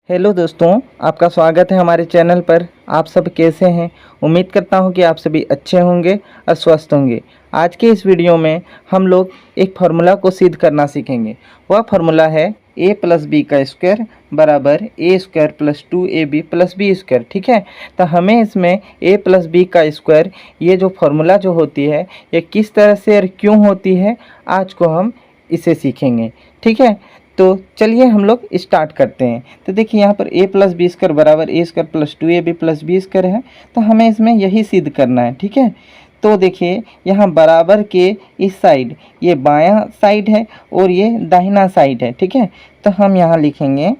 Hello दोस्तों, आपका स्वागत है हमारे चैनल पर। आप सब कैसे हैं? उम्मीद करता हूं कि आप सभी अच्छे होंगे और स्वस्थ होंगे। आज के इस वीडियो में हम लोग एक फार्मूला को सिद्ध करना सीखेंगे। वह फार्मूला है a प्लस बी का स्क्वायर बराबर A square plus 2ab plus B square. ठीक है, तो हमें इसमें a प्लस बी का स्क्वायर ये जो फार्मूला जो होती है ये किस तरह से और क्यों होती है, आज को हम इसे सीखेंगे। ठीक है, तो चलिए हम लोग स्टार्ट करते हैं। तो देखिए यहाँ पर a प्लस बी स्क्वायर बराबर A square plus 2ab plus B square है, तो हमें इसमें यही सिद्ध करना है। ठीक है, तो देखिए यहाँ बराबर के इस साइड ये बायां साइड है और ये दाहिना साइड है। ठीक है, तो हम यहाँ लिखेंगे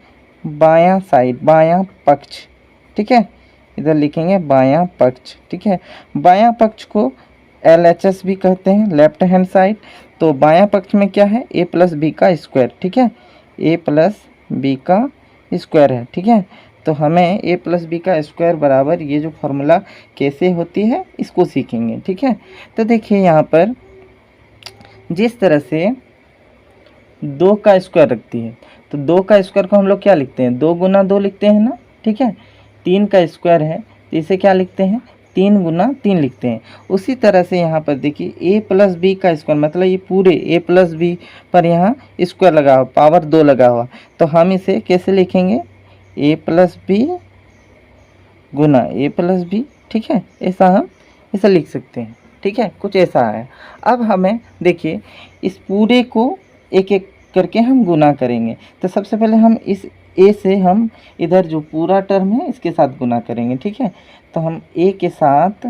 बायां साइड, बायां पक्ष। ठीक है, इधर लिखेंगे बायां पक्ष। ठीक है, बायां पक्ष को LHS भी कहते हैं, लेफ्ट हैंड साइड। तो बायां पक्ष में क्या है, a प्लस बी का स्क्वायर। ठीक है, a प्लस बी का स्क्वायर है। ठीक है, तो हमें a प्लस बी का स्क्वायर बराबर ये जो फार्मूला कैसे होती है इसको सीखेंगे। ठीक है, तो देखिए यहाँ पर जिस तरह से 2 का स्क्वायर रखती है, तो 2 का स्क्वायर को हम लोग क्या लिखते हैं, 2 गुना 2 लिखते हैं ना। ठीक है, 3 का स्क्वायर है तो इसे क्या लिखते हैं, 3 गुना 3 लिखते हैं। उसी तरह से यहाँ पर देखिए a प्लस बी का स्क्वायर, मतलब ये पूरे a प्लस बी पर यहाँ स्क्वायर लगा हुआ, पावर 2 लगा हुआ, तो हम इसे कैसे लिखेंगे, a प्लस बी गुना a प्लस बी। ठीक है, ऐसा हम इसे लिख सकते हैं। ठीक है, कुछ ऐसा है। अब हमें देखिए इस पूरे को एक एक करके हम गुना करेंगे। तो सबसे पहले हम इस a से हम इधर जो पूरा टर्म है इसके साथ गुना करेंगे। ठीक है, तो हम a के साथ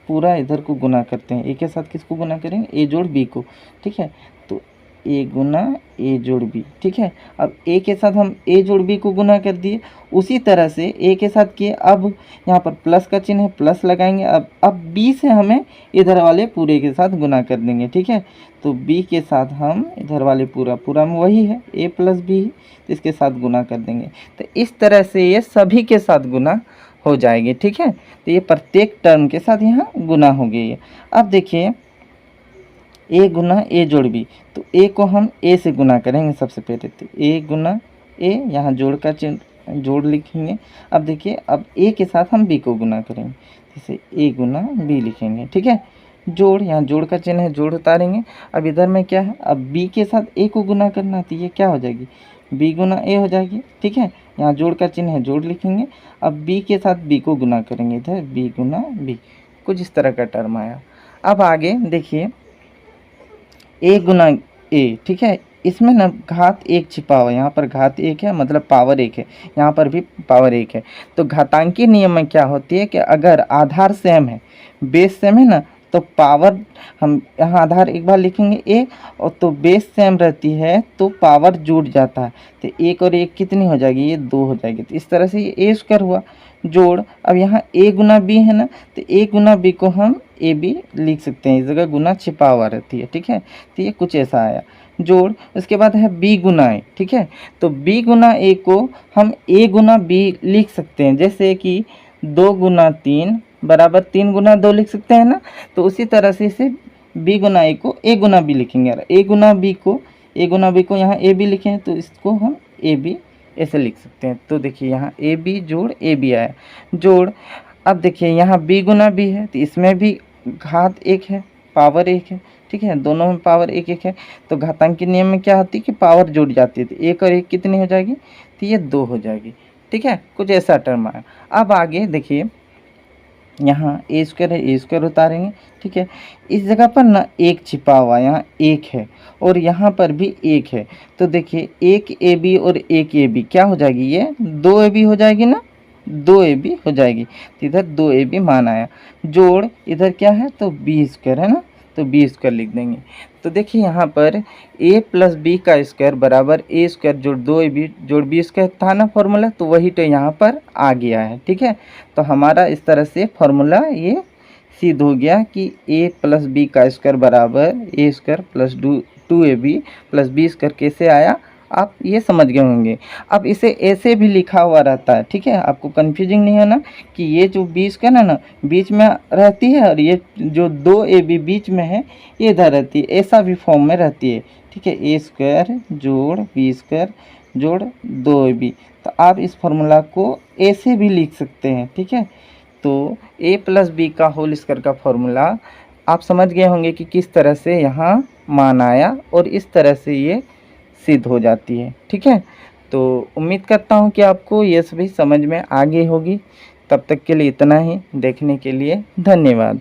पूरा इधर को गुना करते हैं। a के साथ किसको गुना करेंगे, a जोड़ b को। ठीक है, तो a गुना a जोड़ b। ठीक है, अब a के साथ हम a जोड़ b को गुना कर दिए। उसी तरह से a के साथ किए, अब यहाँ पर प्लस का चिन्ह है, प्लस लगाएंगे। अब b से हमें इधर वाले पूरे के साथ गुना कर देंगे। ठीक है, तो b के साथ हम इधर वाले पूरा में वही है a प्लस बी, तो इसके साथ गुना कर देंगे। तो इस तरह से ये सभी के साथ गुना हो जाएगी। ठीक है, तो ये प्रत्येक टर्म के साथ यहाँ गुना हो गई है। अब देखिए a गुना a जोड़ b, तो a को हम a से गुना करेंगे सबसे पहले। तो a गुना a, यहाँ जोड़ का चिन्ह जोड़ लिखेंगे। अब देखिए अब a के साथ हम b को गुना करेंगे, जैसे a गुना b लिखेंगे। ठीक है, जोड़, यहाँ जोड़ का चिन्ह है, जोड़ उतारेंगे। अब इधर में क्या है, अब b के साथ a को गुना करना है, तो ये क्या हो जाएगी, b गुना a हो जाएगी। ठीक है, यहाँ जोड़ का चिन्ह है, जोड़ लिखेंगे। अब b के साथ b को गुना करेंगे, इधर b गुना b। कुछ इस तरह का टर्म आया। अब आगे देखिए a गुना a। ठीक है, इसमें ना घात 1 छिपा हुआ है, यहाँ पर घात 1 है मतलब पावर 1 है, यहाँ पर भी पावर 1 है। तो घातांकी नियम में क्या होती है कि अगर आधार सेम है, बेस सेम है ना, तो पावर, हम यहाँ आधार एक बार लिखेंगे a, और तो बेस सेम रहती है तो पावर जुड़ जाता है। तो 1 और 1 कितनी हो जाएगी, ये 2 हो जाएगी। तो इस तरह से ये a स्क्वायर हुआ जोड़। अब यहाँ a गुना b है ना, तो a गुना b को हम ए बी लिख सकते हैं, इस जगह गुना छिपा हुआ रहती है। ठीक है, तो ये कुछ ऐसा आया जोड़। उसके बाद है b गुना a। ठीक है, तो b गुना a को हम a गुना b लिख सकते हैं, जैसे कि 2 गुना 3 बराबर 3 गुना 2 लिख सकते हैं ना। तो उसी तरह से इसे b गुना a को a गुना b लिखेंगे। a गुना b को यहाँ a b लिखें, तो इसको हम a b ऐसे लिख सकते हैं। तो देखिए यहाँ a b जोड़ a b आया जोड़। अब देखिए यहाँ b गुना b है, तो इसमें भी घात 1 है, पावर 1 है। ठीक है, दोनों में पावर 1 1 है। तो घातांकी नियम में क्या होती है कि पावर जुड़ जाती है, तो 1 और 1 कितनी हो जाएगी, तो ये 2 हो जाएगी। ठीक है, कुछ ऐसा टर्म आया। अब आगे देखिए यहाँ a स्क्वायर है, a स्क्वायर उतारेंगे। ठीक है, इस जगह पर ना 1 छिपा हुआ, यहाँ 1 है और यहाँ पर भी 1 है। तो देखिए 1 ab और 1 ab क्या हो जाएगी, ये 2 ab हो जाएगी ना, 2 ab हो जाएगी। तो इधर 2 ab मान आया जोड़। इधर क्या है, तो b स्क्वायर है ना, तो b स्क्वायर लिख देंगे। तो देखिए यहाँ पर a प्लस बी का स्क्वायर बराबर a स्क्वायर जोड़ 2ab जोड़ b स्क्वायर था ना फॉर्मूला, तो वही तो यहाँ पर आ गया है। ठीक है, तो हमारा इस तरह से फॉर्मूला ये सिद्ध हो गया कि a प्लस बी का स्क्वायर बराबर a square plus 2ab plus b square कैसे आया, आप ये समझ गए होंगे। अब इसे ऐसे भी लिखा हुआ रहता है। ठीक है, आपको कन्फ्यूजिंग नहीं होना कि ये जो b स्क्वायर है ना बीच में रहती है और ये जो 2ab बीच में है ये इधर रहती है, ऐसा भी फॉर्म में रहती है। ठीक है, a स्क्वायर जोड़ b स्क्वायर जोड़ 2ab। तो आप इस फॉर्मूला को ऐसे भी लिख सकते हैं, ठीक है। तो a प्लस बी का होल स्क्वायर का फॉर्मूला आप समझ गए होंगे कि किस तरह से यहाँ मान आया और इस तरह से ये सिद्ध हो जाती है, ठीक है। तो उम्मीद करता हूँ कि आपको ये सभी समझ में आ गई होगी। तब तक के लिए इतना ही। देखने के लिए धन्यवाद।